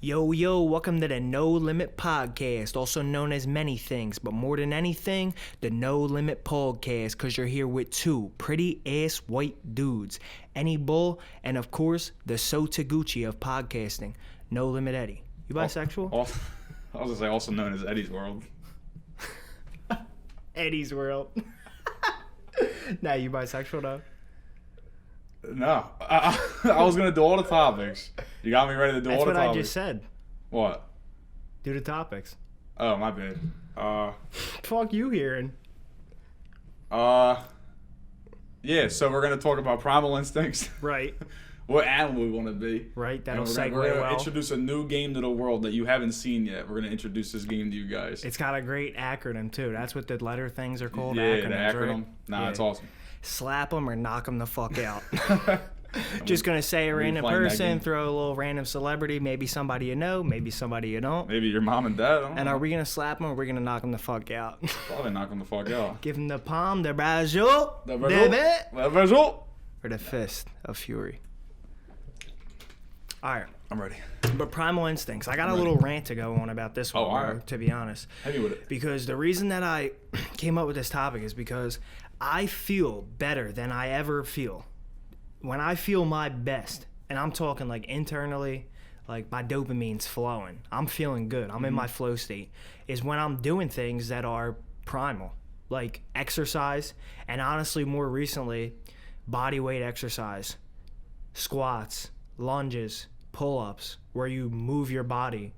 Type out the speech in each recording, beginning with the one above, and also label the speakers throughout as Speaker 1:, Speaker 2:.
Speaker 1: Yo, yo, welcome to the No Limit Podcast, also known as many things, but more than anything, the No Limit Podcast, because you're here with two pretty-ass white dudes, Any Bull, and of course, the So Taguchi of podcasting, No Limit Eddie. You bisexual?
Speaker 2: I was going to say also known as Eddie's World.
Speaker 1: Eddie's World. Nah, you bisexual, though?
Speaker 2: No. I was going to do all the topics. You got me ready to do all the topics.
Speaker 1: That's what I just said.
Speaker 2: What?
Speaker 1: Do the topics.
Speaker 2: Oh, my bad.
Speaker 1: Fuck you hearing.
Speaker 2: Yeah, so we're going to talk about Primal Instincts.
Speaker 1: Right.
Speaker 2: What animal we want to be.
Speaker 1: Right, that'll
Speaker 2: segue
Speaker 1: segue
Speaker 2: we're gonna
Speaker 1: well.
Speaker 2: introduce a new game to the world that you haven't seen yet. We're going to introduce this game to you guys.
Speaker 1: It's got a great acronym, too. That's what the letter things are called,
Speaker 2: yeah,
Speaker 1: acronyms,
Speaker 2: the acronym.
Speaker 1: right?
Speaker 2: Nah,
Speaker 1: Yeah.
Speaker 2: it's awesome.
Speaker 1: Slap them or knock them the fuck out. Just going to say a random
Speaker 2: playing that
Speaker 1: person,
Speaker 2: game.
Speaker 1: throw a little random celebrity, maybe somebody you know, maybe somebody you don't.
Speaker 2: Maybe your mom and dad. I don't
Speaker 1: And
Speaker 2: know.
Speaker 1: are we going to slap them or are we going to knock them the fuck out?
Speaker 2: Probably knock them the fuck out.
Speaker 1: Give them the palm, the brazo,
Speaker 2: The
Speaker 1: or the fist of fury. All right.
Speaker 2: I'm ready.
Speaker 1: But Primal Instincts, I got a
Speaker 2: Ready.
Speaker 1: little rant to go on about this one,
Speaker 2: Oh, all
Speaker 1: bro,
Speaker 2: right.
Speaker 1: to be honest.
Speaker 2: Hit me with it.
Speaker 1: Because the reason that I came up with this topic is because I feel better than I ever feel. When I feel my best, and I'm talking like internally, like my dopamine's flowing, I'm feeling good, I'm in my flow state, is when I'm doing things that are primal, like exercise, and honestly more recently, body weight exercise, squats, lunges, pull-ups, where you move your body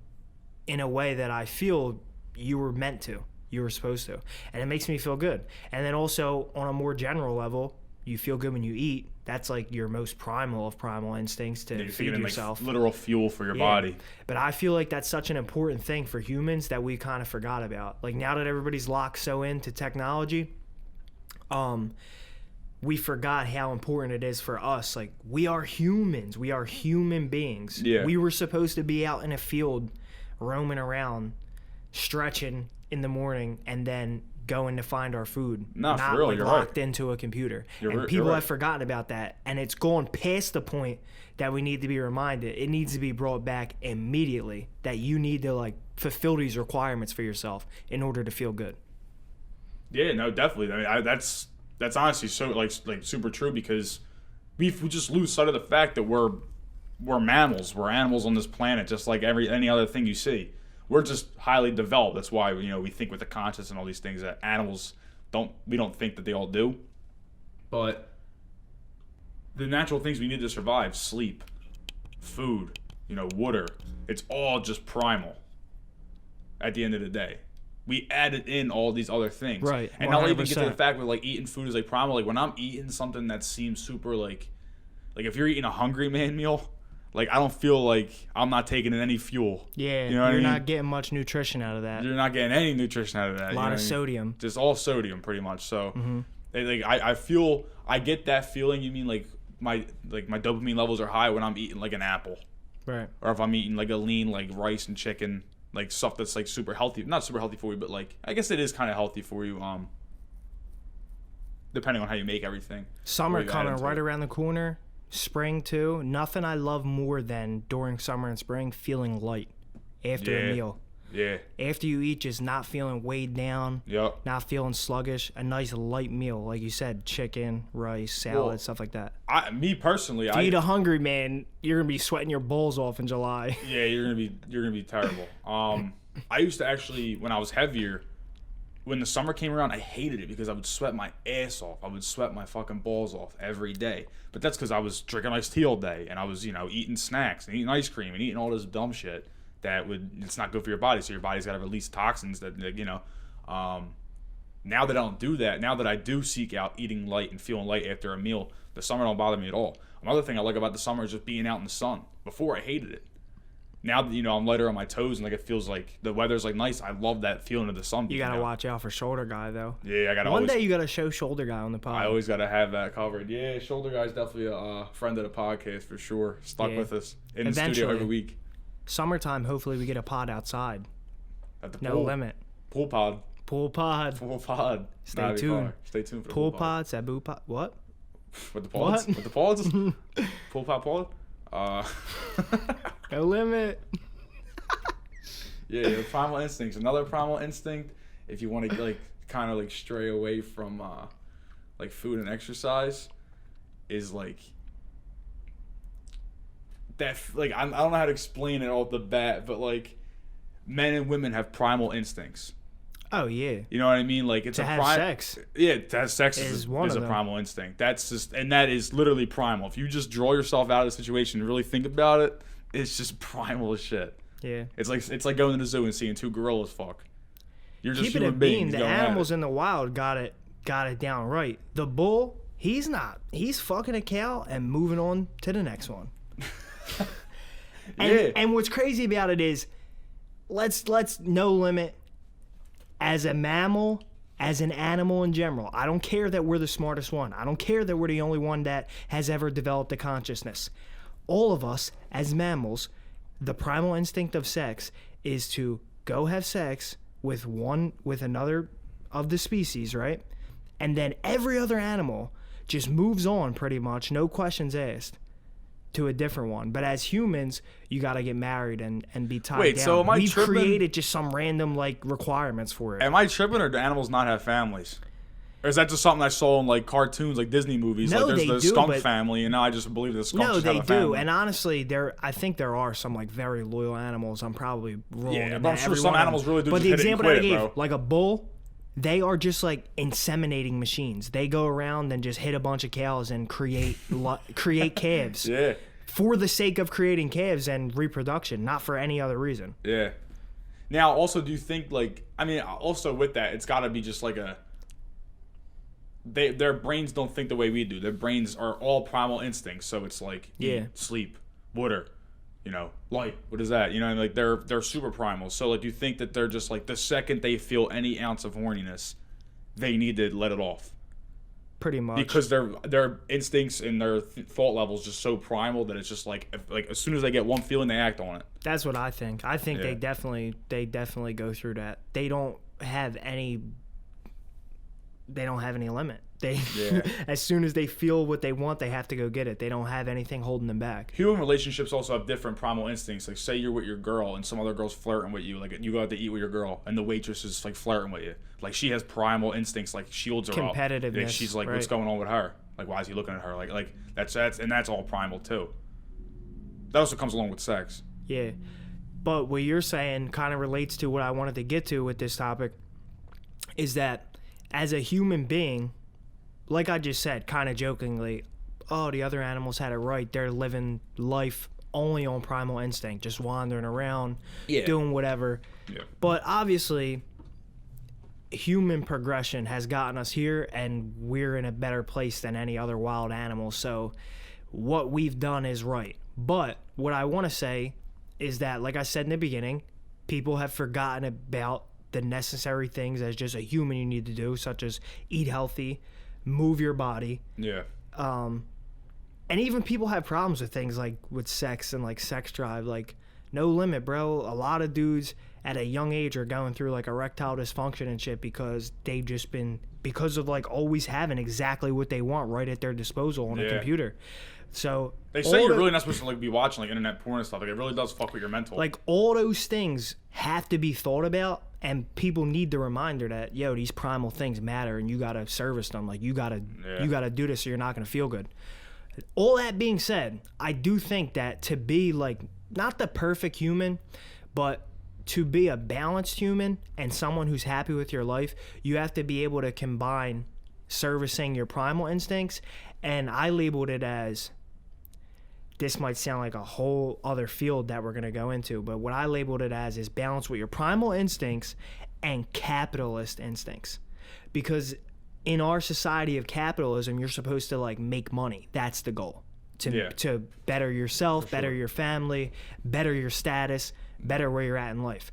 Speaker 1: in a way that I feel you were meant to, you were supposed to, and it makes me feel good. And then also on a more general level, you feel good when you eat. That's like your most primal of primal instincts to
Speaker 2: You're
Speaker 1: feed
Speaker 2: thinking
Speaker 1: yourself.
Speaker 2: like literal fuel for your
Speaker 1: Yeah.
Speaker 2: body.
Speaker 1: But I feel like that's such an important thing for humans that we kind of forgot about. Like now that everybody's locked so into technology, we forgot how important it is for us. Like we are humans. We are human beings.
Speaker 2: Yeah.
Speaker 1: We were supposed to be out in a field roaming around, stretching in the morning, and then going to find our food.
Speaker 2: Nah,
Speaker 1: not
Speaker 2: for real,
Speaker 1: like
Speaker 2: you're
Speaker 1: locked
Speaker 2: right.
Speaker 1: into a computer.
Speaker 2: You're
Speaker 1: And
Speaker 2: right-
Speaker 1: people
Speaker 2: you're
Speaker 1: have
Speaker 2: right.
Speaker 1: forgotten about that. And it's gone past the point that we need to be reminded. It needs to be brought back immediately that you need to like fulfill these requirements for yourself in order to feel good.
Speaker 2: Yeah, no, definitely. I mean, that's honestly so like super true because we just lose sight of the fact that we're mammals. We're animals on this planet, just like any other thing you see. We're just highly developed. That's why we think with the conscious and all these things that animals we don't think that they all do. But the natural things we need to survive, sleep, food, water, it's all just primal at the end of the day. We added in all these other things.
Speaker 1: Right,
Speaker 2: And I'll even get to the
Speaker 1: 100%.
Speaker 2: fact where like eating food is like primal. Like when I'm eating something that seems super like if you're eating a Hungry Man meal, like I don't feel like I'm not taking in any fuel.
Speaker 1: Yeah,
Speaker 2: You know what I
Speaker 1: you're
Speaker 2: mean?
Speaker 1: not getting much nutrition out of that.
Speaker 2: You're not getting any nutrition out of that.
Speaker 1: A lot of sodium.
Speaker 2: Just all sodium pretty much. So I feel I get that feeling. You mean like my dopamine levels are high when I'm eating like an apple.
Speaker 1: Right.
Speaker 2: Or if I'm eating like a lean like rice and chicken, like stuff that's like super healthy. Not super healthy for you, but like I guess it is kind of healthy for you. Depending on how you make everything.
Speaker 1: Summer
Speaker 2: What you add
Speaker 1: coming
Speaker 2: into
Speaker 1: right
Speaker 2: it.
Speaker 1: around the corner. Spring too. Nothing I love more than during summer and spring feeling light after a
Speaker 2: Yeah.
Speaker 1: meal.
Speaker 2: Yeah.
Speaker 1: After you eat, just not feeling weighed down,
Speaker 2: Yep.
Speaker 1: not feeling sluggish. A nice light meal, like you said, chicken, rice, salad,
Speaker 2: Well,
Speaker 1: stuff like that.
Speaker 2: Me personally,
Speaker 1: If you eat a Hungry Man, you're gonna be sweating your balls off in July.
Speaker 2: Yeah, you're gonna be terrible. I used to actually, when I was heavier, when the summer came around, I hated it because I would sweat my ass off. I would sweat my fucking balls off every day. But that's because I was drinking iced tea all day and I was, eating snacks and eating ice cream and eating all this dumb shit it's not good for your body. So your body's got to release toxins that now that I don't do that, now that I do seek out eating light and feeling light after a meal, the summer don't bother me at all. Another thing I like about the summer is just being out in the sun. Before I hated it. Now that I'm lighter on my toes and like it feels like the weather's like nice, I love that feeling of the sun.
Speaker 1: You
Speaker 2: being
Speaker 1: gotta
Speaker 2: out.
Speaker 1: watch out for Shoulder Guy though.
Speaker 2: Yeah, I gotta
Speaker 1: One
Speaker 2: always.
Speaker 1: day you gotta show Shoulder Guy on the pod.
Speaker 2: I always gotta have that covered. Yeah, Shoulder Guy's definitely a friend of the podcast for sure. Stuck
Speaker 1: Yeah.
Speaker 2: with us in the studio
Speaker 1: Eventually.
Speaker 2: every week
Speaker 1: Summertime, hopefully we get a pod outside.
Speaker 2: at the
Speaker 1: No
Speaker 2: pool.
Speaker 1: limit.
Speaker 2: Pool pod.
Speaker 1: Pool pod.
Speaker 2: Pool pod.
Speaker 1: Stay
Speaker 2: Nah, be
Speaker 1: tuned.
Speaker 2: fire. Stay tuned for the
Speaker 1: Pool
Speaker 2: pod.
Speaker 1: pod, Sabu pod. What?
Speaker 2: With the pods.
Speaker 1: What?
Speaker 2: With the pods. Pool pod pod.
Speaker 1: No limit.
Speaker 2: Yeah, Primal Instincts. Another Primal Instinct, if you want to like kind of like stray away from like food and exercise, is like that. Like I don't know how to explain it all at the bat, but like men and women have primal instincts.
Speaker 1: Oh yeah.
Speaker 2: You know what I mean? Like it's
Speaker 1: to have sex.
Speaker 2: Yeah, to have sex is a primal instinct. That's just, and that is literally primal. If you just draw yourself out of the situation and really think about it, it's just primal as shit.
Speaker 1: Yeah.
Speaker 2: It's like going to the zoo and seeing two gorillas fuck. You're just
Speaker 1: human beings. The animals in the wild got it down right. The bull, he's not. He's fucking a cow and moving on to the next one. And what's crazy about it is, let's no limit. As a mammal, as an animal in general, I don't care that we're the smartest one. I don't care that we're the only one that has ever developed a consciousness. All of us, as mammals, the primal instinct of sex is to go have sex with another of the species, right? And then every other animal just moves on pretty much, no questions asked, to a different one. But as humans, you got to get married and be tied down.
Speaker 2: Wait, so am I
Speaker 1: We've
Speaker 2: tripping?
Speaker 1: created just some random like requirements for it.
Speaker 2: Am I tripping, or do animals not have families? Or is that just something I saw in like cartoons, like Disney movies?
Speaker 1: No,
Speaker 2: like there's
Speaker 1: they
Speaker 2: the
Speaker 1: do,
Speaker 2: skunk
Speaker 1: but
Speaker 2: family, and now I just believe the skunks
Speaker 1: no,
Speaker 2: have
Speaker 1: they
Speaker 2: a family.
Speaker 1: do. And honestly, I think there are some like very loyal animals. I'm probably wrong.
Speaker 2: Yeah,
Speaker 1: in
Speaker 2: but I'm
Speaker 1: that.
Speaker 2: sure
Speaker 1: Every
Speaker 2: some
Speaker 1: one of
Speaker 2: animals
Speaker 1: them.
Speaker 2: really do
Speaker 1: But
Speaker 2: just
Speaker 1: the
Speaker 2: hit it and
Speaker 1: example that I
Speaker 2: quit,
Speaker 1: gave,
Speaker 2: bro.
Speaker 1: like a bull, they are just like inseminating machines. They go around and just hit a bunch of cows and create calves.
Speaker 2: Yeah.
Speaker 1: For the sake of creating calves and reproduction, not for any other reason.
Speaker 2: Yeah. Now, also, do you think, like, I mean, also with that, it's got to be just like their brains don't think the way we do. Their brains are all primal instincts, so it's like eat, sleep, water, light. What is that? Like they're super primal. So, like, do you think that they're just like the second they feel any ounce of horniness, they need to let it off?
Speaker 1: Pretty much.
Speaker 2: Because their instincts and their thought levels just so primal that it's just like as soon as they get one feeling, they act on it.
Speaker 1: That's what I think. I think they definitely go through that. They don't have any limit. As soon as they feel what they want, they have to go get it. They don't have anything holding them back.
Speaker 2: Human relationships also have different primal instincts. Like, say you're with your girl and some other girl's flirting with you. Like, you go out to eat with your girl and the waitress is like flirting with you. Like, she has primal instincts, like shields her up.
Speaker 1: Competitiveness.
Speaker 2: Like, she's like, what's going on with her? Like, why is he looking at her? Like that's all primal too. That also comes along with sex.
Speaker 1: Yeah, but what you're saying kind of relates to what I wanted to get to with this topic. Is that as a human being, like I just said, kind of jokingly, oh, the other animals had it right. They're living life only on primal instinct, just wandering around, doing whatever.
Speaker 2: Yeah.
Speaker 1: But obviously, human progression has gotten us here, and we're in a better place than any other wild animal. So what we've done is right. But what I want to say is that, like I said in the beginning, people have forgotten about the necessary things as just a human you need to do, such as eat healthy, move your body.
Speaker 2: Yeah.
Speaker 1: And even people have problems with things like with sex and like sex drive. Like, no limit, bro. A lot of dudes at a young age are going through like erectile dysfunction and shit because they've just been, because of like always having exactly what they want right at their disposal on a computer. So
Speaker 2: they say you're really not supposed to like be watching like internet porn and stuff. Like, it really does fuck with your mental.
Speaker 1: Like, all those things have to be thought about, and people need the reminder that, yo, these primal things matter, and you gotta service them. Like, you gotta do this, or you're not gonna feel good. All that being said, I do think that to be like not the perfect human, but to be a balanced human and someone who's happy with your life, you have to be able to combine servicing your primal instincts, and I labeled it as, this might sound like a whole other field that we're going to go into, but what I labeled it as is balance with your primal instincts and capitalist instincts. Because in our society of capitalism, you're supposed to like make money. That's the goal. To better yourself, better your family, better your status, better where you're at in life.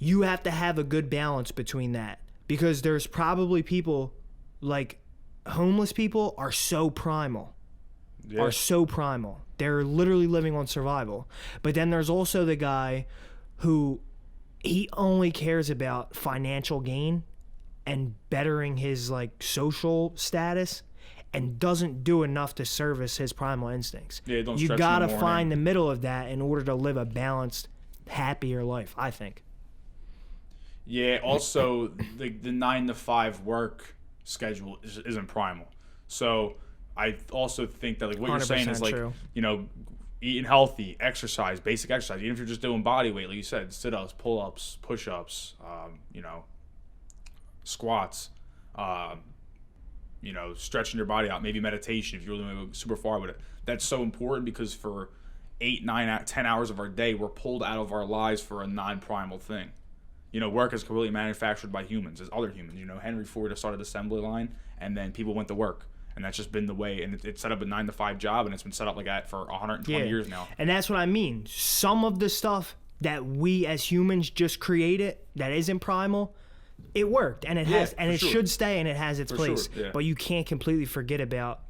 Speaker 1: You have to have a good balance between that, because there's probably people like homeless people are so primal. They're literally living on survival. But then there's also the guy who he only cares about financial gain and bettering his like social status and doesn't do enough to service his primal instincts.
Speaker 2: Yeah, don't
Speaker 1: you
Speaker 2: stretch
Speaker 1: gotta
Speaker 2: in the
Speaker 1: find
Speaker 2: morning.
Speaker 1: the middle of that in order to live a balanced, happier life, I think.
Speaker 2: Yeah. Also, the 9 to 5 work schedule isn't primal. So I also think that like what you're saying is like
Speaker 1: true.
Speaker 2: Eating healthy, exercise, basic exercise. Even if you're just doing body weight, like you said, sit-ups, pull-ups, push-ups, squats, stretching your body out, maybe meditation if you really want to go super far with it. That's so important because for 8, 9, 10 hours of our day, we're pulled out of our lives for a non-primal thing. Work is completely manufactured by humans, as other humans. Henry Ford started the assembly line, and then people went to work. And that's just been the way. And it's set up a 9 to 5 job, and it's been set up like that for 120 years now.
Speaker 1: And that's what I mean. Some of the stuff that we as humans just created that isn't primal, it worked, and it has, and it should stay, and it has its place.
Speaker 2: Sure, yeah.
Speaker 1: But you can't completely forget about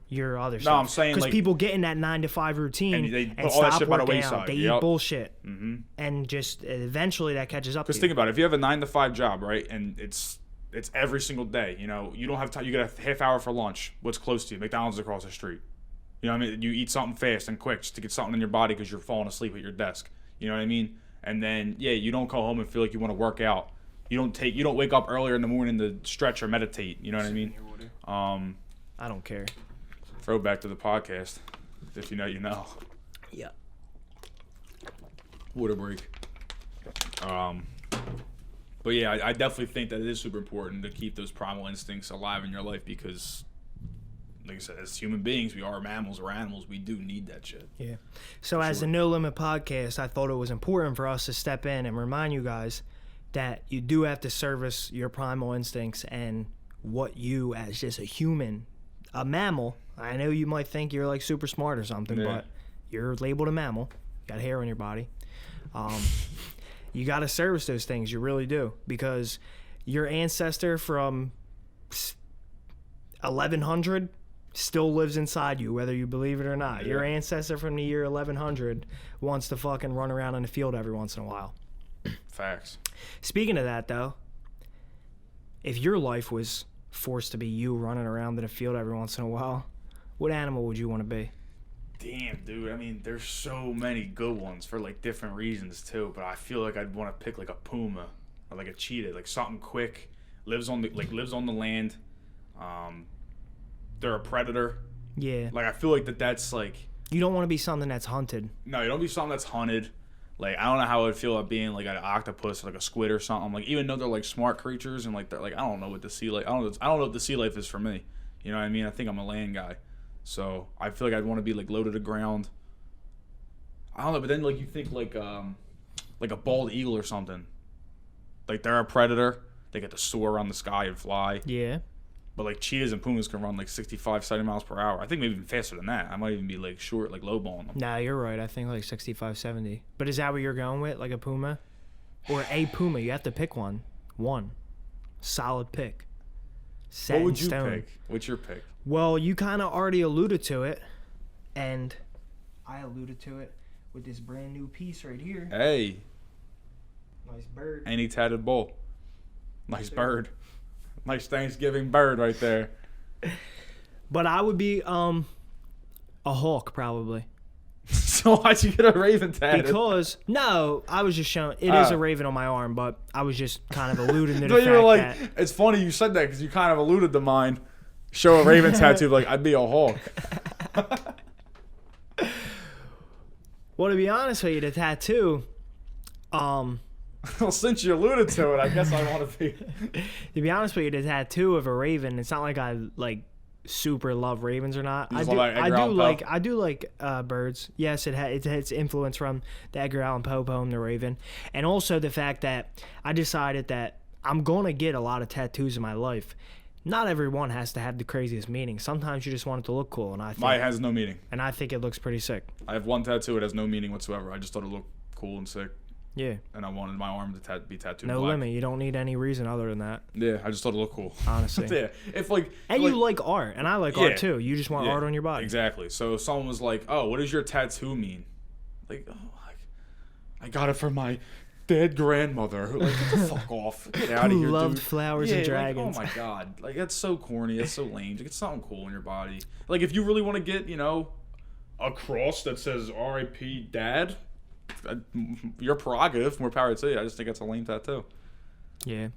Speaker 1: your other stuff.
Speaker 2: No, I'm saying
Speaker 1: because people get in that 9 to 5 routine and
Speaker 2: all that
Speaker 1: stop
Speaker 2: shit by the
Speaker 1: working out.
Speaker 2: wayside.
Speaker 1: They eat bullshit, and just eventually that catches up.
Speaker 2: Because think about it: if you have a 9 to 5 job, right, and it's every single day. You don't have time. You get a half hour for lunch. What's close to you? McDonald's across the street. You know what I mean? You eat something fast and quick just to get something in your body because you're falling asleep at your desk. You know what I mean? And then you don't go home and feel like you want to work out. You don't wake up earlier in the morning to stretch or meditate. You know what I mean?
Speaker 1: I don't care.
Speaker 2: Throwback to the podcast. If you know, you know.
Speaker 1: Yeah.
Speaker 2: Water break. But yeah, I definitely think that it is super important to keep those primal instincts alive in your life because, like I said, as human beings, we are mammals or animals. We do need that shit.
Speaker 1: Yeah. So as a No Limit podcast, I thought it was important for us to step in and remind you guys that you do have to service your primal instincts and what you, as just a human, a mammal, I know you might think you're like super smart or something, but you're labeled a mammal. You got hair on your body. You got to service those things. You really do. Because your ancestor from 1100 still lives inside you, whether you believe it or not.
Speaker 2: Yeah.
Speaker 1: Your ancestor from the year 1100 wants to fucking run around in the field every once in a while.
Speaker 2: Facts.
Speaker 1: Speaking of that, though, if your life was forced to be you running around in the field every once in a while, what animal would you want to be?
Speaker 2: Damn, dude. I mean, there's so many good ones for like different reasons too. But I feel like I'd want to pick like a puma or like a cheetah, like something quick, lives on the land. They're a predator.
Speaker 1: Yeah.
Speaker 2: Like I feel like that's like.
Speaker 1: You don't want to be something that's hunted.
Speaker 2: No, you don't be something that's hunted. Like I don't know how it would feel about being like an octopus, or like a squid or something. Like even though they're like smart creatures and like they're like I don't know what the sea life. I don't know if the sea life is for me. You know what I mean? I think I'm a land guy. So I feel like I'd want to be like low to the ground. I don't know, but then like you think like a bald eagle or something. Like they're a predator. They get to soar around the sky and fly.
Speaker 1: Yeah.
Speaker 2: But like cheetahs and pumas can run like 65, 70 miles per hour. I think maybe even faster than that. I might even be like short, like low balling them.
Speaker 1: Nah, you're right. I think like 65, 70. But is that what you're going with? Like a puma? Or a puma? You have to pick one. One. Solid pick. Set
Speaker 2: What would
Speaker 1: in
Speaker 2: you
Speaker 1: stone.
Speaker 2: pick? What's your pick?
Speaker 1: Well, you kind of already alluded to it, and I alluded to it with this brand new piece right here.
Speaker 2: Hey.
Speaker 1: Nice bird.
Speaker 2: Any tatted bull. Nice bird. Nice Thanksgiving bird right there.
Speaker 1: But I would be a hawk probably.
Speaker 2: So why'd you get a raven tatted?
Speaker 1: Because no, I was just showing. It is a raven on my arm, but I was just kind of alluding to the
Speaker 2: But you were like,
Speaker 1: that
Speaker 2: it's funny you said that because you kind of alluded to mine. Show a raven tattoo, like I'd be a hawk.
Speaker 1: Well, to be honest with you, the tattoo,
Speaker 2: Well, since you alluded to it, I guess I want to be.
Speaker 1: to be honest with you, the tattoo of a raven, it's not like I like super love ravens or not.
Speaker 2: You
Speaker 1: I
Speaker 2: just
Speaker 1: do,
Speaker 2: love Edgar Allan Poe?
Speaker 1: I do like birds. Yes, it's influence from the Edgar Allan Poe poem, The Raven, and also the fact that I decided that I'm gonna get a lot of tattoos in my life. Not everyone has to have the craziest meaning. Sometimes you just want it to look cool, and I think
Speaker 2: Mine has no meaning.
Speaker 1: and I think it looks pretty sick.
Speaker 2: I have one tattoo. It has no meaning whatsoever. I just thought it looked cool and sick,
Speaker 1: Yeah,
Speaker 2: and I wanted my arm to be tattooed.
Speaker 1: no
Speaker 2: black.
Speaker 1: limit. You don't need any reason other than that,
Speaker 2: Yeah, I just thought it looked cool.
Speaker 1: honestly.
Speaker 2: Yeah, if like
Speaker 1: And you like art, and I like
Speaker 2: Yeah.
Speaker 1: art too. You just want
Speaker 2: Yeah,
Speaker 1: art on your body.
Speaker 2: Exactly. So if someone was like, "Oh, what does your tattoo mean?" Like, I got it from my dead grandmother. Who like get the fuck off, get out of
Speaker 1: Who
Speaker 2: here,
Speaker 1: loved
Speaker 2: dude.
Speaker 1: flowers and dragons.
Speaker 2: Like, oh my god, like that's so corny. That's so lame. Get something cool in your body. Like if you really want to get, a cross that says R.I.P. Dad, your prerogative. More power to you. I just think that's a lame tattoo.
Speaker 1: Yeah.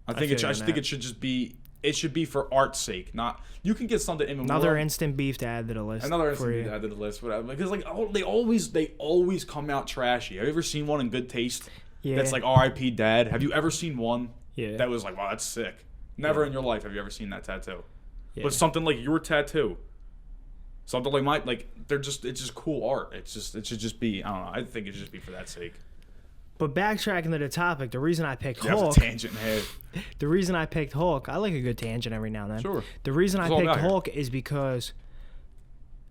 Speaker 2: I think it should just be. It should be for art's sake, not. You can get something in
Speaker 1: Another instant beef to add to the list.
Speaker 2: Another instant beef to add to the list, whatever. Because like they always come out trashy. Have you ever seen one in good taste?
Speaker 1: Yeah.
Speaker 2: That's like R.I.P. Dad. Have you ever seen one?
Speaker 1: Yeah.
Speaker 2: That was like, wow, that's sick. Never in your life have you ever seen that tattoo.
Speaker 1: Yeah.
Speaker 2: But something like your tattoo, something like mine, like it's just cool art. It should just be. I don't know. I think it should just be for that sake.
Speaker 1: But backtracking to the topic, the reason I picked
Speaker 2: That was
Speaker 1: Hulk.
Speaker 2: a tangent in head.
Speaker 1: The reason I picked Hulk, I like a good tangent every now and then.
Speaker 2: Sure.
Speaker 1: The reason I
Speaker 2: It's all
Speaker 1: picked
Speaker 2: about here.
Speaker 1: Hulk is because,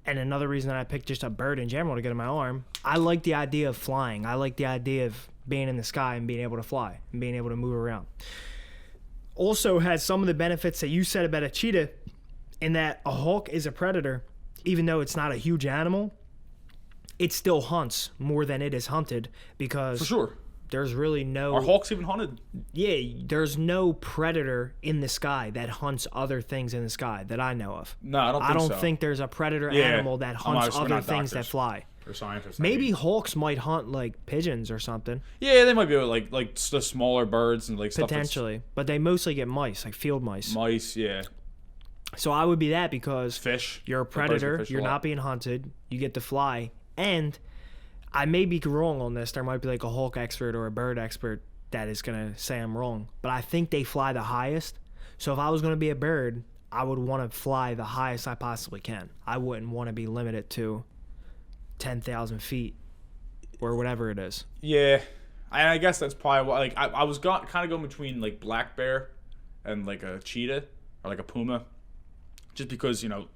Speaker 1: and another reason that I picked just a bird in general to get in my arm, I like the idea of flying. I like the idea of being in the sky and being able to fly and being able to move around. Also has some of the benefits that you said about a cheetah, in that a hawk is a predator, even though it's not a huge animal. It still hunts more than it is hunted because
Speaker 2: For sure.
Speaker 1: there's really no.
Speaker 2: Are hawks even hunted?
Speaker 1: Yeah, there's no predator in the sky that hunts other things in the sky that I know of.
Speaker 2: No, I don't think so.
Speaker 1: I don't think there's a predator
Speaker 2: Yeah,
Speaker 1: animal that hunts
Speaker 2: obviously
Speaker 1: other
Speaker 2: not
Speaker 1: things that
Speaker 2: doctors.
Speaker 1: fly.
Speaker 2: Or scientists.
Speaker 1: Maybe hawks might hunt like pigeons or something,
Speaker 2: Yeah, they might be like the smaller birds and like stuff
Speaker 1: potentially, but they mostly get mice, like field mice.
Speaker 2: that's mice. Yeah,
Speaker 1: So I would be that because
Speaker 2: fish.
Speaker 1: you're a
Speaker 2: Birds can
Speaker 1: predator,
Speaker 2: fish a
Speaker 1: you're
Speaker 2: lot.
Speaker 1: not being hunted, you get to fly, and I may be wrong on this. There might be like a hawk expert or a bird expert that is gonna say I'm wrong, but I think they fly the highest. So if I was gonna be a bird, I would want to fly the highest I possibly can. I wouldn't want to be limited to 10,000 feet or whatever it is.
Speaker 2: Yeah, I guess that's probably why. Like I was kind of going between like black bear and like a cheetah or like a puma, just because down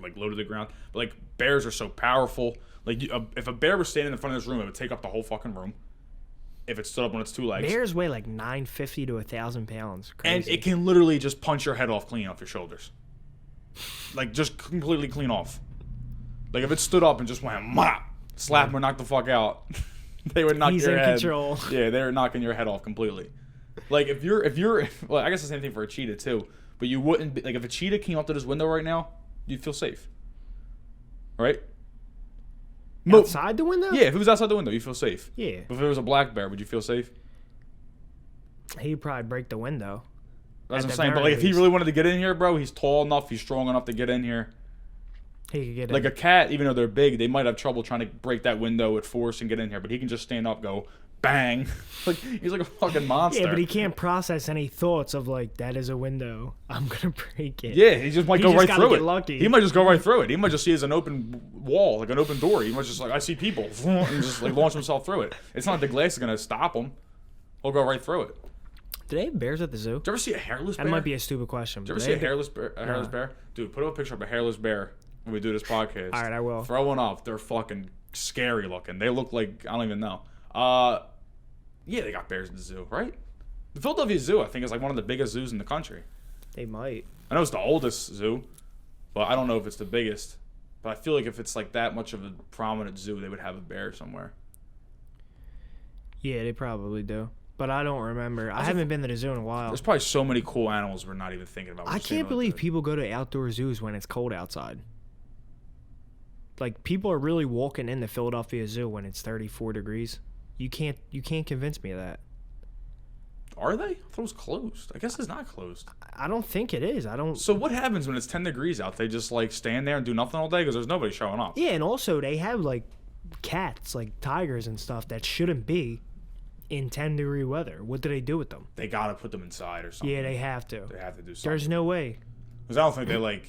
Speaker 2: like low to the ground. But like bears are so powerful. Like if a bear was standing in front of this room, it would take up the whole fucking room. If it stood up on its two legs.
Speaker 1: Bears weigh like 950 to 1,000 pounds. Crazy.
Speaker 2: And it can literally just punch your head off clean off your shoulders. Like, just completely clean off. Like, if it stood up and just went, mop, slap him or knock the fuck out, they would knock
Speaker 1: He's
Speaker 2: your
Speaker 1: in
Speaker 2: head.
Speaker 1: control.
Speaker 2: Yeah, they're knocking your head off completely. Like, if you're, well, I guess the same thing for a cheetah, too. But you wouldn't be, like, if a cheetah came up to this window right now, you'd feel safe. Right?
Speaker 1: Outside the window?
Speaker 2: Yeah, if it was outside the window, you feel safe.
Speaker 1: Yeah.
Speaker 2: But if it was a black bear, would you feel safe?
Speaker 1: He'd probably break the window.
Speaker 2: That's what
Speaker 1: At
Speaker 2: I'm
Speaker 1: the
Speaker 2: saying. But
Speaker 1: very
Speaker 2: like, if he
Speaker 1: least.
Speaker 2: really wanted to get in here, bro, he's tall enough, he's strong enough to get in here.
Speaker 1: He could get
Speaker 2: Like
Speaker 1: in.
Speaker 2: a cat, even though they're big, they might have trouble trying to break that window with force and get in here. But he can just stand up, go bang. Like he's like a fucking monster.
Speaker 1: Yeah, but he can't process any thoughts of like, that is a window, I'm gonna break it.
Speaker 2: Yeah, he just might
Speaker 1: He
Speaker 2: go
Speaker 1: just
Speaker 2: right
Speaker 1: gotta
Speaker 2: through
Speaker 1: get
Speaker 2: it.
Speaker 1: lucky.
Speaker 2: He might just go right through it. He might just see it as an open wall, like an open door. He might just like, I see people, and just like launch himself through it. It's not like the glass is gonna stop him. He'll go right through it.
Speaker 1: Do they have bears at the zoo?
Speaker 2: Did you ever see a hairless bear?
Speaker 1: That might be a stupid question.
Speaker 2: Did you ever see a hairless bear? Dude, put up a picture of a hairless bear when we do this podcast.
Speaker 1: All right, I will.
Speaker 2: Throw one up. They're fucking scary looking. They look like, I don't even know. Yeah, they got bears in the zoo, right? The Philadelphia Zoo, I think, is like one of the biggest zoos in the country.
Speaker 1: They might.
Speaker 2: I know it's the oldest zoo, but I don't know if it's the biggest. But I feel like if it's like that much of a prominent zoo, they would have a bear somewhere.
Speaker 1: Yeah, they probably do. But I don't remember. I haven't been to the zoo in a while.
Speaker 2: There's probably so many cool animals we're not even thinking about.
Speaker 1: I can't believe people go to outdoor zoos when it's cold outside. Like, people are really walking in the Philadelphia Zoo when it's 34 degrees. You can't convince me of that.
Speaker 2: Are they? I thought it was closed. I guess it's not closed.
Speaker 1: I don't think it is. I don't.
Speaker 2: So what happens when it's 10 degrees out? They just like stand there and do nothing all day because there's nobody showing up.
Speaker 1: Yeah, and also they have like cats, like tigers and stuff that shouldn't be in 10-degree weather. What do they do with them?
Speaker 2: They gotta put them inside or something.
Speaker 1: Yeah, they have to.
Speaker 2: They have to do something.
Speaker 1: There's no way.
Speaker 2: Because I don't think they like.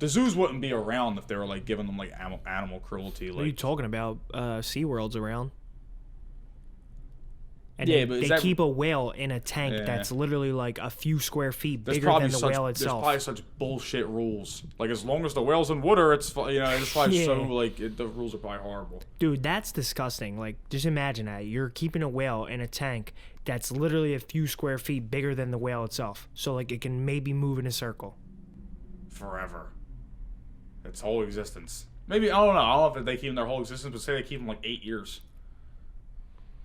Speaker 2: The zoos wouldn't be around if they were like giving them like animal cruelty.
Speaker 1: What are you
Speaker 2: Like,
Speaker 1: talking about? SeaWorld's around. And
Speaker 2: Yeah,
Speaker 1: they,
Speaker 2: but is
Speaker 1: they
Speaker 2: that-
Speaker 1: keep a whale in a tank
Speaker 2: Yeah.
Speaker 1: that's literally like a few square feet
Speaker 2: there's
Speaker 1: bigger
Speaker 2: probably
Speaker 1: than the
Speaker 2: such
Speaker 1: whale
Speaker 2: there's
Speaker 1: itself.
Speaker 2: probably such bullshit rules. Like as long as the whale's in water, it's it's probably
Speaker 1: Yeah.
Speaker 2: so like the rules are probably horrible.
Speaker 1: Dude, that's disgusting. Like, just imagine that. You're keeping a whale in a tank that's literally a few square feet bigger than the whale itself. So, like, it can maybe move in a circle.
Speaker 2: Forever. Its whole existence. Maybe I don't know if they keep them their whole existence, but say they keep them like 8 years.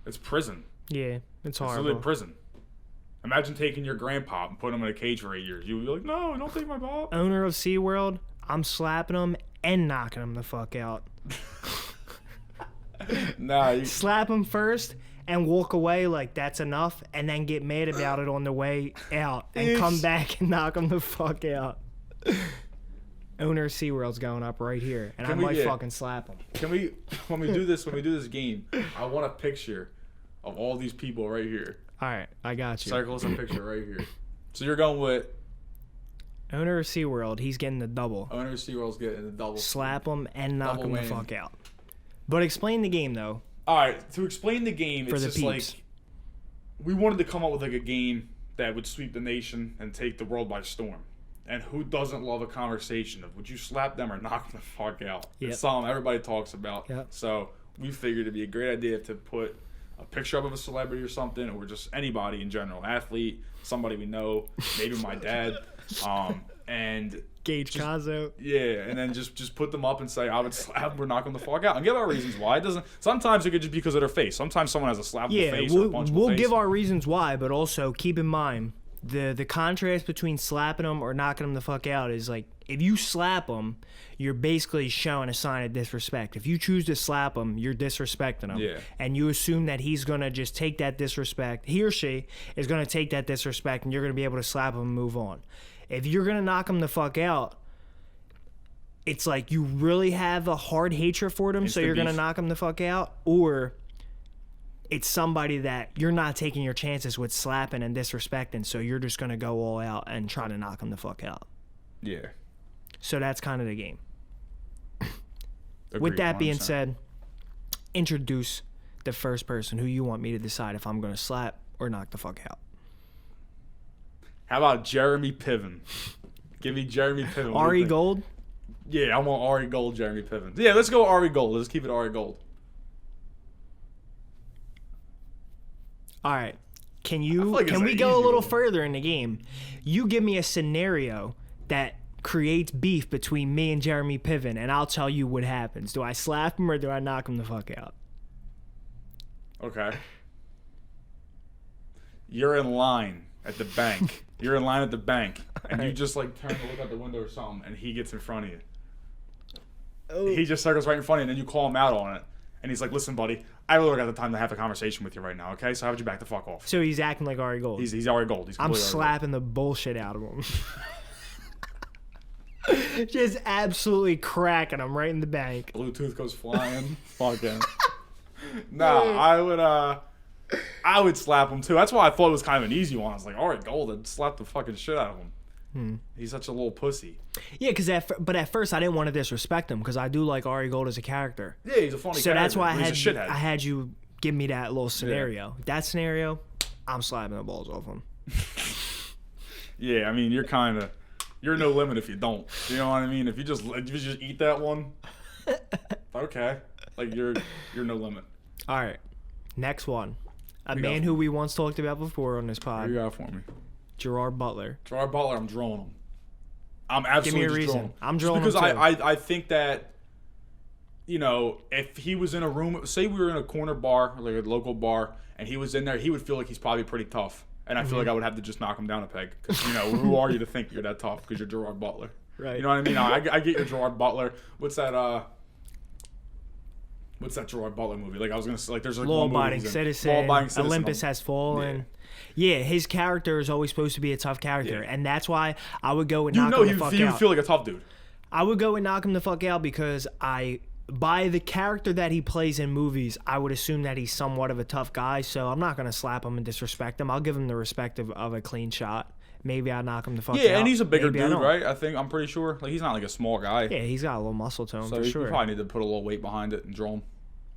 Speaker 2: It's prison.
Speaker 1: Yeah, it's
Speaker 2: It's
Speaker 1: horrible.
Speaker 2: literally prison. Imagine taking your grandpa and putting him in a cage for 8 years. You would be like, no, don't take my pop.
Speaker 1: Owner of SeaWorld, I'm slapping him and knocking him the fuck out.
Speaker 2: Nah,
Speaker 1: Slap him first, and walk away like that's enough, and then get mad about it on the way out and come back and knock him the fuck out. Owner of SeaWorld's going up right here, and I might fucking slap him.
Speaker 2: Can we, when we do this game, I want a picture of all these people right here.
Speaker 1: All right, I got you.
Speaker 2: Circle us a picture right here. So you're going with
Speaker 1: owner of SeaWorld. He's getting the double.
Speaker 2: Owner of SeaWorld's getting the double.
Speaker 1: Slap him and knock him the fuck out. But explain the game though.
Speaker 2: All right, to explain the game,
Speaker 1: for
Speaker 2: it's
Speaker 1: the
Speaker 2: just
Speaker 1: peeps.
Speaker 2: like we wanted to come up with like a game that would sweep the nation and take the world by storm. And who doesn't love a conversation of would you slap them or knock them the fuck out?
Speaker 1: Yep.
Speaker 2: It's something everybody talks about.
Speaker 1: Yep.
Speaker 2: So we figured it'd be a great idea to put a picture up of a celebrity or something, or just anybody in general, athlete, somebody we know, maybe my dad, and
Speaker 1: Gage Cazzo.
Speaker 2: Yeah, and then just put them up and say I would slap them or knock them the fuck out, and give our reasons why. It doesn't. Sometimes it could just be because of their face. Sometimes someone has a slapable face or a punchable face.
Speaker 1: We'll give our reasons why, but also keep in mind the contrast between slapping them or knocking them the fuck out is like if you slap them, you're basically showing a sign of disrespect. If you choose to slap him, you're disrespecting him.
Speaker 2: Yeah.
Speaker 1: And you assume that he's going to just take that disrespect. He or she is going to take that disrespect and you're going to be able to slap him and move on. If you're going to knock him the fuck out, it's like you really have a hard hatred for them, so you're going to knock him the fuck out, or it's somebody that you're not taking your chances with slapping and disrespecting, so you're just going to go all out and try to knock him the fuck out.
Speaker 2: Yeah.
Speaker 1: So that's kind of the game.
Speaker 2: Agreed,
Speaker 1: With that
Speaker 2: 100%.
Speaker 1: being said, introduce the first person who you want me to decide if I'm going to slap or knock the fuck out.
Speaker 2: How about Jeremy Piven? Give me Jeremy Piven.
Speaker 1: Ari Gold?
Speaker 2: Yeah, I want Ari Gold, Jeremy Piven. Yeah, let's go Ari Gold. Let's keep it Ari Gold.
Speaker 1: All right. Can we go a little further in the game? You give me a scenario that creates beef between me and Jeremy Piven, and I'll tell you what happens. Do I slap him or do I knock him the fuck out?
Speaker 2: Okay. You're in line at the bank. You're in line at the bank, and you just like turn to look out the window or something, and he gets in front of you. Oh. He just circles right in front of you, and then you call him out on it. And he's like, listen, buddy, I really don't got the time to have a conversation with you right now, okay? So how would you back the fuck off?
Speaker 1: So he's acting like Ari Gold.
Speaker 2: He's Ari Gold.
Speaker 1: I'm slapping the bullshit out of him. Just absolutely cracking him right in the bank.
Speaker 2: Bluetooth goes flying. Fucking. Nah, I would slap him too. That's why I thought it was kind of an easy one. I was like, Ari Gold, I'd slap the fucking shit out of him. He's such a little pussy.
Speaker 1: Yeah, but at first I didn't want to disrespect him because I do like Ari Gold as a character.
Speaker 2: Yeah, he's a funny character.
Speaker 1: So that's why
Speaker 2: I
Speaker 1: had you give me that little scenario. Yeah. That scenario, I'm slapping the balls off him.
Speaker 2: Yeah, I mean you're no limit if you don't. You know what I mean? If you just eat that one, okay, like you're no limit.
Speaker 1: All right, next one. A man who we once talked about before on this pod.
Speaker 2: What you got for me?
Speaker 1: Gerald Butler.
Speaker 2: Gerald Butler, I'm drawing him. I'm absolutely
Speaker 1: Give me a reason. I'm drawing him
Speaker 2: because
Speaker 1: too.
Speaker 2: I think that, you know, if he was in a room, say we were in a corner bar, like a local bar, and he was in there, he would feel like he's probably pretty tough. And I feel like I would have to just knock him down a peg. Because, you know, who are you to think you're that tough? Because you're Gerard Butler.
Speaker 1: Right.
Speaker 2: You know what I mean? I get your Gerard Butler. What's that Gerard Butler movie? Like, I was going to say, like, there's like
Speaker 1: Law-abiding citizen. Olympus Has Fallen. Yeah, his character is always supposed to be a tough character. Yeah. And that's why I would go and knock him the fuck out.
Speaker 2: You feel like a tough dude.
Speaker 1: I would go and knock him the fuck out because by the character that he plays in movies, I would assume that he's somewhat of a tough guy, so I'm not going to slap him and disrespect him. I'll give him the respect of a clean shot. Maybe I knock him the fuck out.
Speaker 2: Yeah, and he's a bigger dude, right? I'm pretty sure. Like, he's not like a small guy.
Speaker 1: Yeah, he's got a little muscle to him, for sure.
Speaker 2: So you probably need to put a little weight behind it and draw him.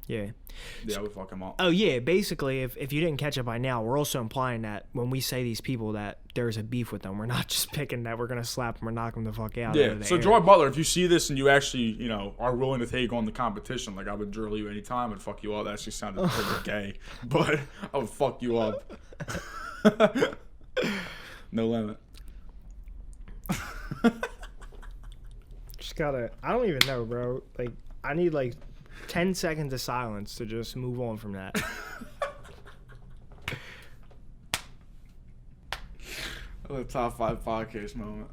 Speaker 1: Yeah.
Speaker 2: Yeah, I would fuck him up.
Speaker 1: Oh, yeah, basically, if you didn't catch it by now, we're also implying that when we say these people that there's a beef with them, we're not just picking that we're going to slap them or knock them the fuck out.
Speaker 2: Yeah, so Gerard Butler, if you see this and you actually, you know, are willing to take on the competition, like I would drill you anytime and fuck you up. That actually sounded pretty gay, but I would fuck you up. No limit.
Speaker 1: Just gotta, I don't even know, bro. Like, I need like 10 seconds of silence to just move on from that.
Speaker 2: The top 5 podcast moment.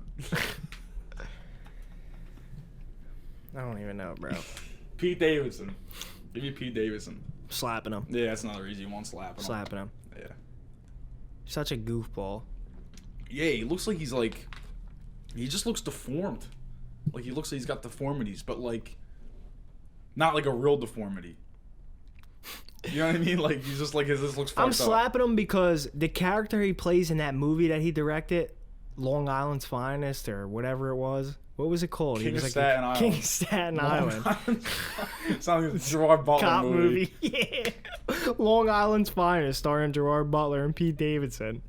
Speaker 1: I don't even know, bro.
Speaker 2: Pete Davidson. Give me Pete Davidson.
Speaker 1: Slapping him.
Speaker 2: Yeah, that's another easy one.
Speaker 1: Slapping him.
Speaker 2: Yeah.
Speaker 1: Such a goofball.
Speaker 2: Yeah, he looks like he just looks deformed. Like he looks like he's got deformities, but like not like a real deformity. You know what I mean? Like he's just like this looks fucked up.
Speaker 1: I'm slapping him because the character he plays in that movie that he directed, Long Island's Finest or whatever it was. What was it called?
Speaker 2: King
Speaker 1: he was
Speaker 2: of Staten Island.
Speaker 1: King of Staten Island.
Speaker 2: Sounds like a Gerald Butler
Speaker 1: Cop movie. Yeah. Long Island's Finest, starring Gerald Butler and Pete Davidson.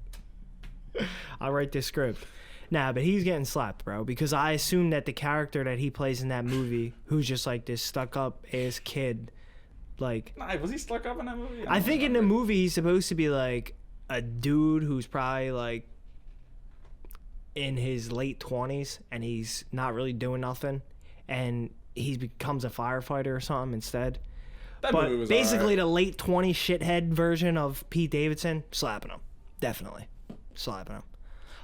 Speaker 1: I'll write this script. Nah, but he's getting slapped, bro, because I assume that the character that he plays in that movie, who's just like this stuck-up ass kid, like...
Speaker 2: Nah, was he stuck up in that movie?
Speaker 1: I think in the movie he's supposed to be like a dude who's probably like in his late 20s and he's not really doing nothing, and he becomes a firefighter or something instead.
Speaker 2: That
Speaker 1: But
Speaker 2: movie was
Speaker 1: basically
Speaker 2: alright.
Speaker 1: the late 20s shithead version of Pete Davidson, slapping him. Definitely. Slapping him.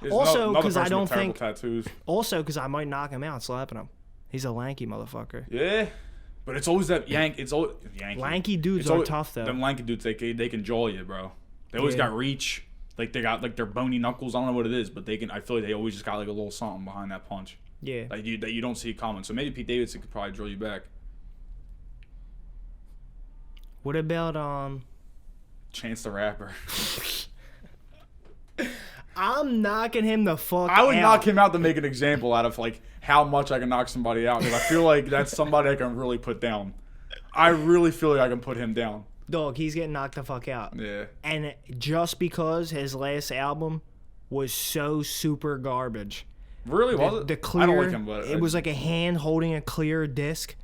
Speaker 2: There's
Speaker 1: Also,
Speaker 2: another
Speaker 1: 'cause I
Speaker 2: person
Speaker 1: don't
Speaker 2: with terrible
Speaker 1: think-
Speaker 2: tattoos.
Speaker 1: Also, because I might knock him out slapping him. He's a lanky motherfucker.
Speaker 2: Yeah, but it's always that It's always Yankee.
Speaker 1: Lanky dudes
Speaker 2: It's
Speaker 1: are
Speaker 2: always,
Speaker 1: tough, though.
Speaker 2: Them lanky dudes, they can jaw you, bro. They always
Speaker 1: Yeah.
Speaker 2: got reach. Like they got like their bony knuckles. I don't know what it is, but they can. I feel like they always just got like a little something behind that punch.
Speaker 1: Yeah.
Speaker 2: Like that you don't see coming. So maybe Pete Davidson could probably drill you back.
Speaker 1: What about,
Speaker 2: Chance the Rapper.
Speaker 1: I'm knocking him the fuck out.
Speaker 2: I would knock him out to make an example out of like how much I can knock somebody out, because I feel like that's somebody I can really put down. I really feel like I can put him down.
Speaker 1: Dog, he's getting knocked the fuck out.
Speaker 2: Yeah.
Speaker 1: And just because his last album was so super garbage.
Speaker 2: Really, was it?
Speaker 1: The clear,
Speaker 2: I don't like him, but
Speaker 1: it was like a hand holding a clear disc.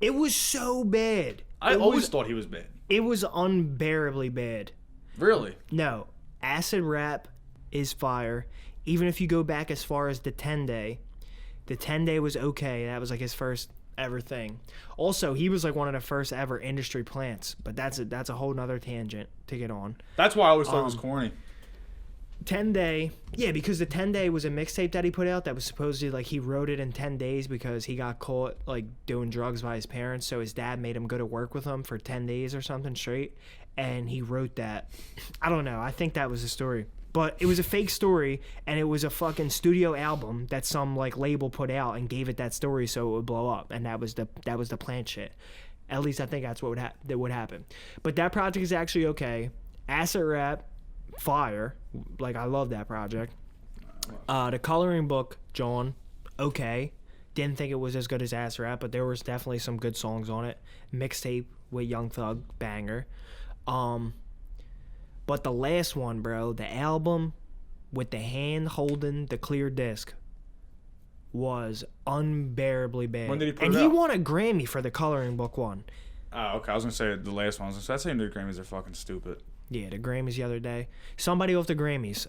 Speaker 1: It was so bad.
Speaker 2: I always thought he was bad.
Speaker 1: It was unbearably bad.
Speaker 2: Really?
Speaker 1: No, Acid Rap is fire. Even if you go back as far as the 10-Day was okay. That was like his first ever thing. Also, he was like one of the first ever industry plants, but that's a whole nother tangent to get on.
Speaker 2: That's why I always thought it was corny.
Speaker 1: 10-Day, yeah, because the 10-Day was a mixtape that he put out that was supposedly like he wrote it in 10 days because he got caught like doing drugs by his parents, so his dad made him go to work with him for 10 days or something straight, and he wrote that. I don't know, I think that was the story. But it was a fake story, and it was a fucking studio album that some like label put out and gave it that story so it would blow up, and that was the plant shit. At least I think that's what would happen. But that project is actually okay. Acid Rap, fire. Like, I love that project. The Coloring Book, John, okay. Didn't think it was as good as Acid Rap, but there was definitely some good songs on it. Mixtape with Young Thug, banger. But the last one, bro, the album with the hand holding the clear disc was unbearably bad.
Speaker 2: When did he put
Speaker 1: and
Speaker 2: it
Speaker 1: he
Speaker 2: out?
Speaker 1: won a Grammy for the Coloring Book one.
Speaker 2: Oh, okay. I was gonna say the last one. I was gonna say the Grammys are fucking stupid.
Speaker 1: Yeah, the Grammys the other day. Somebody off the Grammys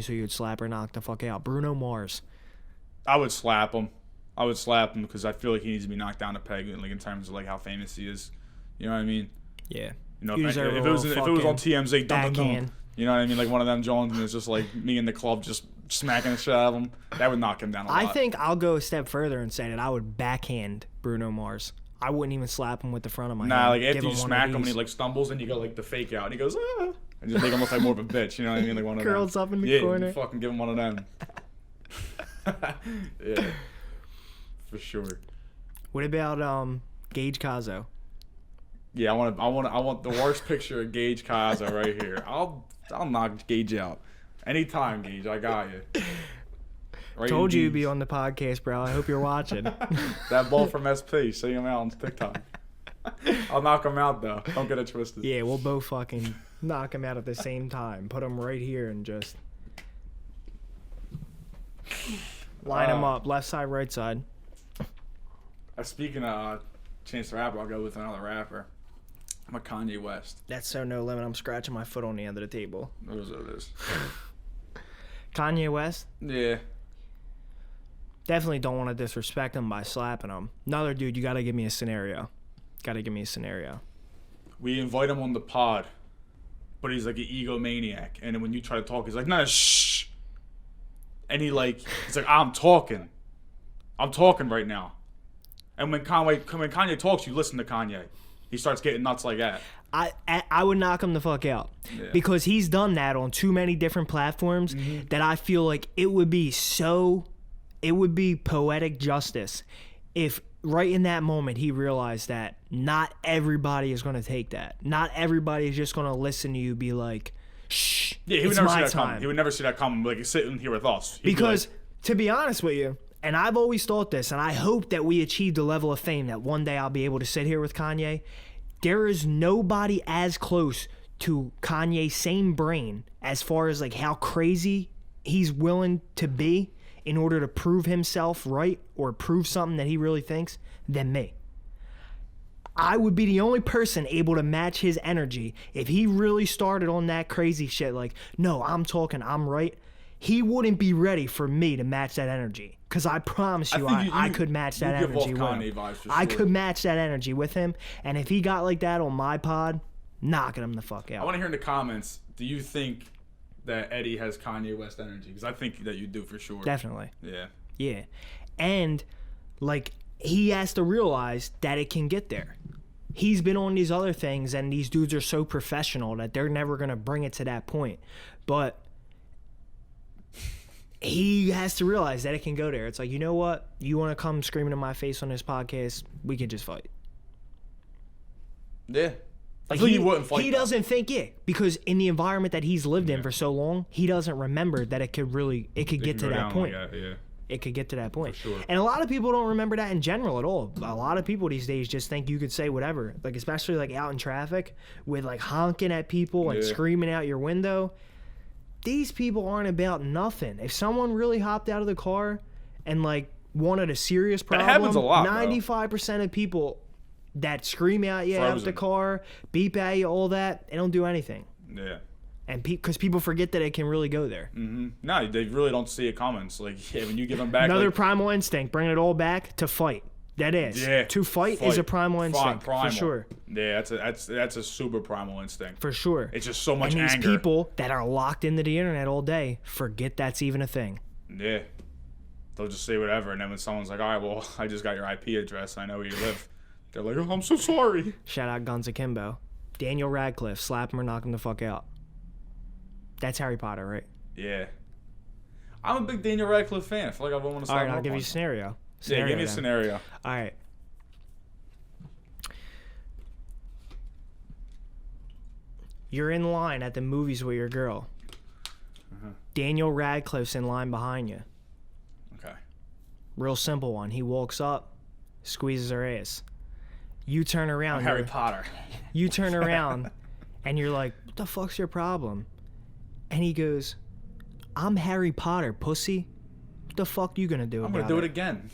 Speaker 1: who you'd slap or knock the fuck out. Bruno Mars.
Speaker 2: I would slap him. Because I feel like he needs to be knocked down a peg, like in terms of like how famous he is. You know what I mean?
Speaker 1: Yeah.
Speaker 2: You know,
Speaker 1: He
Speaker 2: if
Speaker 1: deserved
Speaker 2: it
Speaker 1: a
Speaker 2: was
Speaker 1: little
Speaker 2: on
Speaker 1: fucking
Speaker 2: TMZ, dun, dun, dun,
Speaker 1: backhand.
Speaker 2: you know what I mean? Like one of them Jones, and it's just like me in the club just smacking the shit out of him. That would knock him down a lot.
Speaker 1: I think I'll go a step further and say that I would backhand Bruno Mars. I wouldn't even slap him with the front of my hand.
Speaker 2: like after
Speaker 1: Give
Speaker 2: you
Speaker 1: him one
Speaker 2: smack
Speaker 1: of
Speaker 2: him and he
Speaker 1: these.
Speaker 2: like stumbles and you go like the fake out and he goes and just make him look like more of a bitch. You know what I mean? Like one of
Speaker 1: Curls
Speaker 2: them.
Speaker 1: up in the corner.
Speaker 2: Yeah, fucking give him one of them. Yeah, for sure.
Speaker 1: What about Gage Cazo?
Speaker 2: Yeah, I want the worst picture of Gage Kaza right here. I'll knock Gage out anytime, Gage. I got you. Right
Speaker 1: Told you
Speaker 2: in
Speaker 1: you'd be
Speaker 2: Gage.
Speaker 1: on the podcast, bro. I hope you're watching.
Speaker 2: That ball from SP. See him out on TikTok. I'll knock him out though. Don't get it twisted.
Speaker 1: Yeah, we'll both fucking knock him out at the same time. Put him right here and just line him up, left side, right side.
Speaker 2: Speaking of Chance the Rapper, I'll go with another rapper. I'm a Kanye West.
Speaker 1: That's so no limit. I'm scratching my foot on the end of the table.
Speaker 2: That is what it is.
Speaker 1: Kanye West.
Speaker 2: Yeah.
Speaker 1: Definitely don't want to disrespect him by slapping him. Another dude, you got to give me a scenario.
Speaker 2: We invite him on the pod, but he's like an egomaniac. And then when you try to talk, he's like, "No, shh." And he's like, "I'm talking right now." And when Kanye talks, you listen to Kanye. he starts getting nuts like that.
Speaker 1: I would knock him the fuck out because he's done that on too many different platforms that I feel like it would be poetic justice if right in that moment he realized that not everybody is going to take that. Not everybody is just going to listen to you be like, shh,
Speaker 2: yeah, he would never see that coming. He would never see that coming. Like, he's sitting here with us.
Speaker 1: Because, to be honest with you, and I've always thought this, and I hope that we achieved a level of fame that one day I'll be able to sit here with Kanye. There is nobody as close to Kanye's same brain as far as like how crazy he's willing to be in order to prove himself right or prove something that he really thinks than me. I would be the only person able to match his energy if he really started on that crazy shit like, no, I'm right. He wouldn't be ready for me to match that energy. Because I promise you, I could match that energy with him. I could match that energy with him. And if he got like that on my pod, knocking him the fuck out.
Speaker 2: I want to hear in the comments, do you think that Eddie has Kanye West energy? Because I think that you do for sure.
Speaker 1: Definitely.
Speaker 2: Yeah.
Speaker 1: Yeah. And, like, he has to realize that it can get there. He's been on these other things, and these dudes are so professional that they're never going to bring it to that point. But he has to realize that it can go there. It's like, you know what? You want to come screaming in my face on this podcast? We can just fight.
Speaker 2: Yeah. Like he wouldn't fight.
Speaker 1: He doesn't think it because in the environment that he's lived in for so long, he doesn't remember that it could get to that point. Like that, yeah. It could get to that point.
Speaker 2: For sure.
Speaker 1: And a lot of people don't remember that in general at all. A lot of people these days just think you could say whatever. Like, especially like out in traffic with like honking at people and screaming out your window. These people aren't about nothing. If someone really hopped out of the car and like wanted a serious problem,
Speaker 2: that happens a lot,
Speaker 1: 95% of people that scream at you out of the car, beep at you, all that, they don't do anything.
Speaker 2: Yeah.
Speaker 1: And because people forget that it can really go there.
Speaker 2: Mm-hmm. No, they really don't see it coming. It's like, yeah, when you give them back.
Speaker 1: Another primal instinct, bringing it all back to fight. That is.
Speaker 2: Yeah.
Speaker 1: To fight is a primal instinct, for sure.
Speaker 2: Yeah, that's a super primal instinct.
Speaker 1: For sure.
Speaker 2: It's just so much anger.
Speaker 1: And these people that are locked into the internet all day forget that's even a thing.
Speaker 2: Yeah. They'll just say whatever, and then when someone's like, all right, well, I just got your IP address, I know where you live. They're like, oh, I'm so sorry.
Speaker 1: Shout out Guns Akimbo. Daniel Radcliffe, slap him or knock him the fuck out. That's Harry Potter, right?
Speaker 2: Yeah. I'm a big Daniel Radcliffe fan. I feel like I want to start.
Speaker 1: All right, I'll give you a scenario.
Speaker 2: Yeah, give me a scenario.
Speaker 1: All right. You're in line at the movies with your girl. Daniel Radcliffe's in line behind you.
Speaker 2: Okay.
Speaker 1: Real simple one. He walks up, squeezes her ass. You turn around.
Speaker 2: I'm Harry Potter.
Speaker 1: You turn around, and you're like, what the fuck's your problem? And he goes, I'm Harry Potter, pussy. What the fuck you gonna do about it?
Speaker 2: I'm gonna do it again.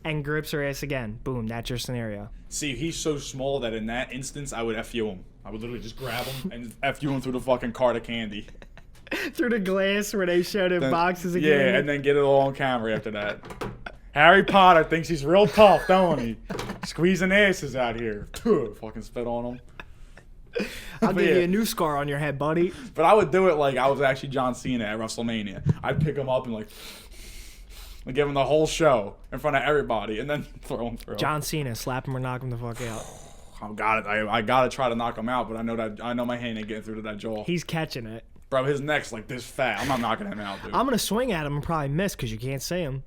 Speaker 1: And grips her ass again. Boom, that's your scenario.
Speaker 2: See, he's so small that in that instance, I would F you him. I would literally just grab him and F you him through the fucking cart of candy.
Speaker 1: Through the glass where they showed him boxes of candy?
Speaker 2: Yeah, and then get it all on camera after that. Harry Potter thinks he's real tough, don't he? Squeezing asses out here. Fucking spit on him.
Speaker 1: I'll give you a new scar on your head, buddy.
Speaker 2: But I would do it like I was actually John Cena at WrestleMania. I'd pick him up and like give him the whole show in front of everybody and then throw him through.
Speaker 1: John Cena, slap him or knock him the fuck out.
Speaker 2: I gotta try to knock him out, but I know my hand ain't getting through to that jaw.
Speaker 1: He's catching it.
Speaker 2: Bro, his neck's like this fat. I'm not knocking him out, dude.
Speaker 1: I'm gonna swing at him and probably miss because you can't see him.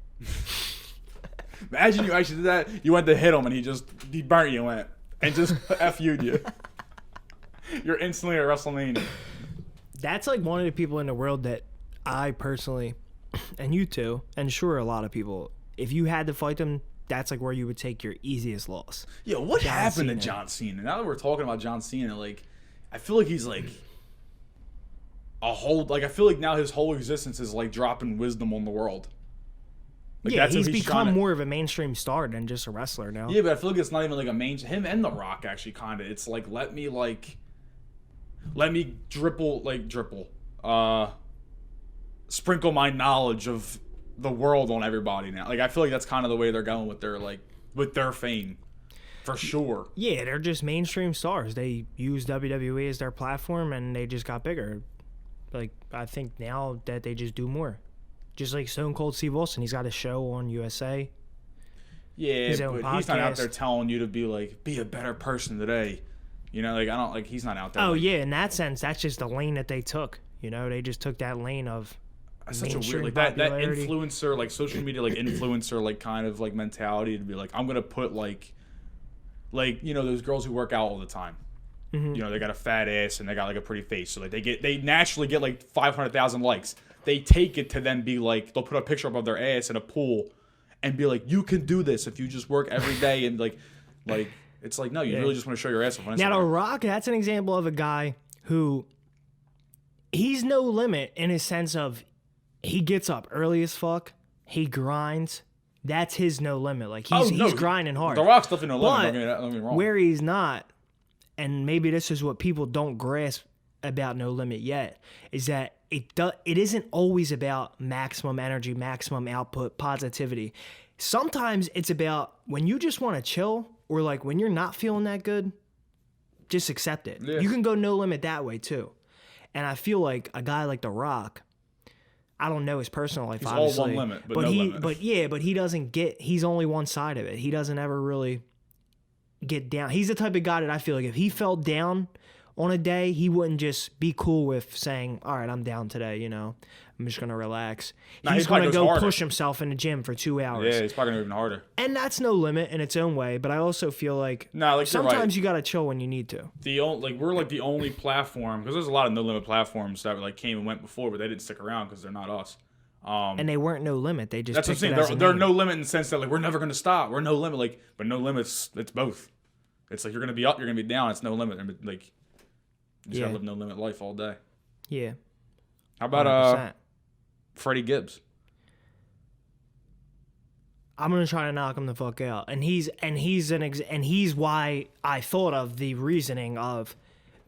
Speaker 2: Imagine you actually did that. You went to hit him and he burnt you and just F-U'd you. You're instantly at WrestleMania.
Speaker 1: That's like one of the people in the world that I personally, and you too, and sure a lot of people, if you had to fight them, that's like where you would take your easiest loss.
Speaker 2: Yeah, what happened to John Cena? Now that we're talking about John Cena, like, I feel like he's like I feel like now his whole existence is like dropping wisdom on the world. Like,
Speaker 1: yeah, he's become more of a mainstream star than just a wrestler now.
Speaker 2: Yeah, but I feel like it's not even like him and The Rock actually kind of. It's like let me sprinkle my knowledge of the world on everybody now. Like I feel like that's kind of the way they're going with their fame. For sure. Yeah,
Speaker 1: they're just mainstream stars. They use WWE as their platform and they just got bigger. Like I think now that they just do more. Just like Stone Cold Steve Austin, he's got a show on USA.
Speaker 2: Yeah,
Speaker 1: his own
Speaker 2: but
Speaker 1: podcast.
Speaker 2: he's not out there telling you to be a better person today. You know, like I don't like he's not out there.
Speaker 1: Oh
Speaker 2: like,
Speaker 1: yeah, in that sense, that's just the lane that they took. You know, they just took that lane of
Speaker 2: that's such a
Speaker 1: mainstream
Speaker 2: weird that
Speaker 1: popularity.
Speaker 2: influencer, like social media, like influencer, like kind of like mentality to be like, I'm gonna put like you know those girls who work out all the time.
Speaker 1: Mm-hmm.
Speaker 2: You know, they got a fat ass and they got like a pretty face, so like they naturally get like 500,000 likes. They take it to then be like they'll put a picture up of their ass in a pool, and be like, you can do this if you just work every day and like. It's like, no, you really just want to show your ass off on Instagram.
Speaker 1: Now, The Rock, that's an example of a guy who, he's no limit in his sense of he gets up early as fuck, he grinds. That's his no limit. Like, he's grinding hard.
Speaker 2: The Rock's definitely no limit,
Speaker 1: But
Speaker 2: don't get me wrong.
Speaker 1: where he's not, and maybe this is what people don't grasp about no limit yet, is that it isn't always about maximum energy, maximum output, positivity. Sometimes it's about when you just want to chill, or like when you're not feeling that good, just accept it.
Speaker 2: Yeah.
Speaker 1: You can go no limit that way too. And I feel like a guy like The Rock, I don't know his personal life,
Speaker 2: He's
Speaker 1: obviously.
Speaker 2: all one limit, but no limit.
Speaker 1: But he doesn't he's only one side of it. He doesn't ever really get down. He's the type of guy that I feel like if he fell down on a day, he wouldn't just be cool with saying, all right, I'm down today, you know. I'm just going to relax. He's going to go
Speaker 2: harder.
Speaker 1: push himself in the gym for 2 hours.
Speaker 2: Yeah, he's probably going to go even harder.
Speaker 1: And that's no limit in its own way, but I also feel like sometimes you got to chill when you need to.
Speaker 2: We're like the only platform, because there's a lot of no limit platforms that like came and went before, but they didn't stick around because they're not us.
Speaker 1: And they weren't no limit. They just
Speaker 2: That's what I'm saying. They're no limit in the sense that like we're never going to stop. We're no limit, like, but no limits. It's both. It's like you're going to be up, you're going to be down. It's no limit. Like you just gotta live no limit life all day.
Speaker 1: Yeah.
Speaker 2: How about Freddie Gibbs?
Speaker 1: I'm gonna try to knock him the fuck out, and he's why I thought of the reasoning of,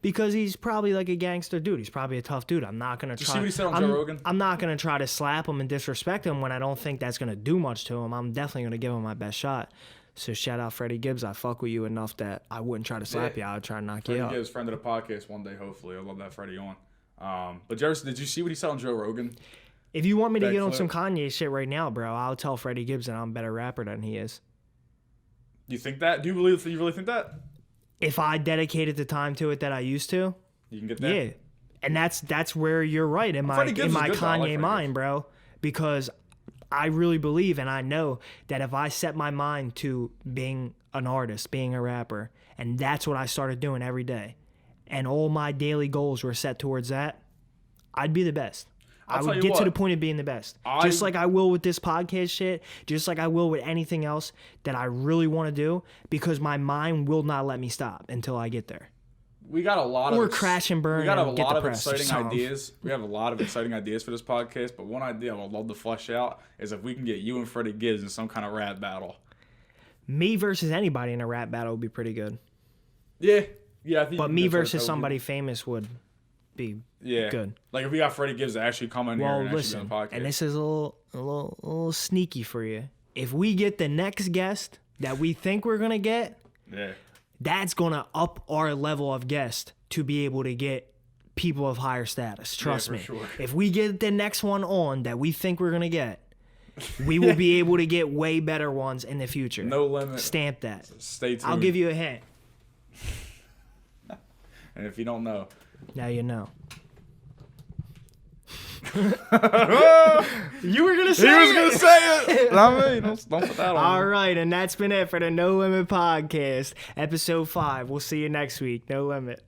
Speaker 1: because he's probably like a gangster dude. He's probably a tough dude. I'm not gonna try.
Speaker 2: Did you see what he said on Joe Rogan?
Speaker 1: I'm not gonna try to slap him and disrespect him when I don't think that's gonna do much to him. I'm definitely gonna give him my best shot. So shout out Freddie Gibbs. I fuck with you enough that I wouldn't try to slap you. I would try to knock you out.
Speaker 2: Freddie Gibbs, friend of the podcast one day, hopefully. I love that Freddie on. But Jerry, did you see what he said on Joe Rogan?
Speaker 1: If you want me to get on some Kanye shit right now, bro, I'll tell Freddie Gibbs that I'm a better rapper than he is.
Speaker 2: You think that? Do you really think that?
Speaker 1: If I dedicated the time to it that I used to,
Speaker 2: you can get there.
Speaker 1: Yeah, and that's where you're right in my Kanye mind, bro. Because I really believe and I know that if I set my mind to being an artist, being a rapper, and that's what I started doing every day, and all my daily goals were set towards that, I'd be the best. I would get to the point of being the best. Just like I will with this podcast shit, just like I will with anything else that I really want to do, because my mind will not let me stop until I get there.
Speaker 2: We got a lot of
Speaker 1: crash and burn.
Speaker 2: We got a lot of exciting ideas. We have a lot of exciting ideas for this podcast, but one idea I would love to flesh out is if we can get you and Freddie Gibbs in some kind of rap battle.
Speaker 1: Me versus anybody in a rap battle would be pretty good.
Speaker 2: Yeah, I think.
Speaker 1: But me versus somebody famous would be good.
Speaker 2: Like if we got Freddie Gibbs to actually come in here and actually be on the podcast.
Speaker 1: And this is a little sneaky for you. If we get the next guest that we think we're gonna get, that's gonna up our level of guest to be able to get people of higher status. Trust me.
Speaker 2: Sure.
Speaker 1: If we get the next one on that we think we're gonna get, we will be able to get way better ones in the future.
Speaker 2: No limit.
Speaker 1: Stamp that.
Speaker 2: Stay tuned.
Speaker 1: I'll give you a hint.
Speaker 2: And if you don't know,
Speaker 1: now you know. You were gonna say it.
Speaker 2: He was gonna say it. I mean, don't put that on.
Speaker 1: All right, and that's been it for the No Limit Podcast, episode 5. We'll see you next week. No limit.